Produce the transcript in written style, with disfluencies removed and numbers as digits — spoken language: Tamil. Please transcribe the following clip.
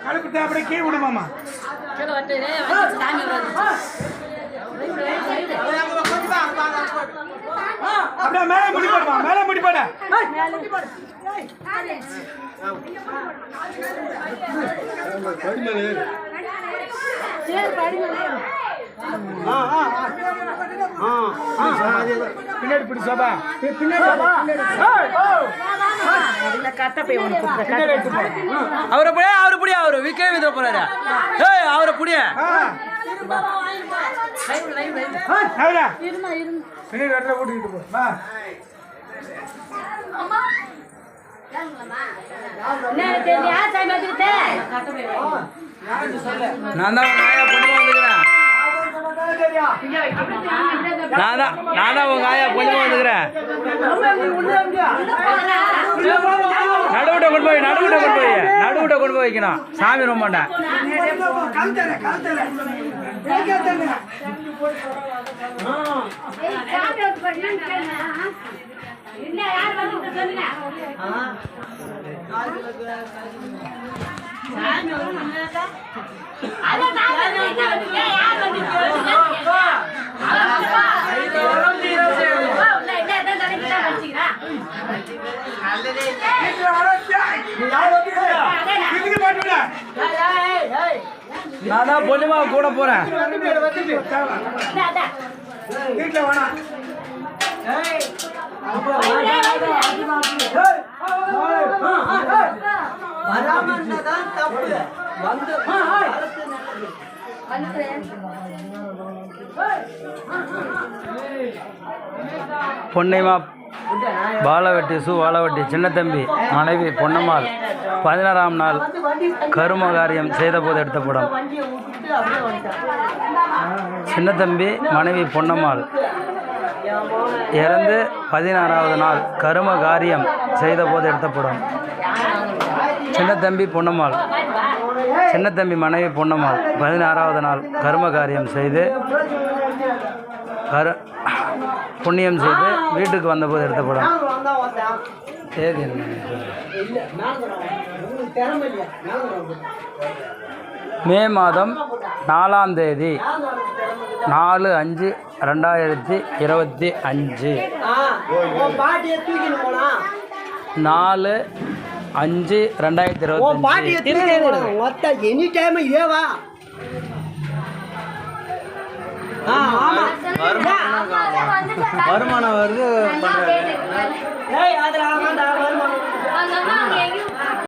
கழுப்பு அப்படியே கீழே விடுமாமா. அப்படியே மேலே முடி போடுமா, மேலே முடி போட. பின்னாடி பிடி சோபா, அவரை புடிய அவரு புடிய அவரு விக்கே வித போறாரு. ஏய் அவரை புடிய பின்னாடி வரல கூட்டிட்டு போ. வா நான் தான் உங்க ஆயா பொண்ணு வந்துக்கிறேன். நான் தான் உங்க ஆயா பொண்ணு வந்துக்கிறேன். நடுவிட்ட கொண்டு போய் வைக்கணும். சாமி ரொம்ப மாட்டேன். நான் தான் பொண்ணுமா கூட போறேன். பொன்னைமா பாலவட்டி வாழவட்டி சின்னத்தம்பி மனைவி பொன்னம்மாள் 16ஆம் நாள் கருமகாரியம் செய்தபோது எடுத்த படம். சின்னத்தம்பி மனைவி பொன்னம்மாள் இறந்து 16ஆவது நாள் கருமகாரியம் செய்தபோது எடுத்த படம். சின்னத்தம்பி பொன்னம்மாள், சின்னத்தம்பி மனைவி பொன்னம்மாள் 16ஆவது நாள் கருமகாரியம் செய்து புண்ணியம் செய்து வீட்டுக்கு வந்தபோது எடுத்த படம். தேதி என்ன? மே மாதம் 4ஆம் தேதி 4/5/2025 4/5/2025 வருமானம் வருது.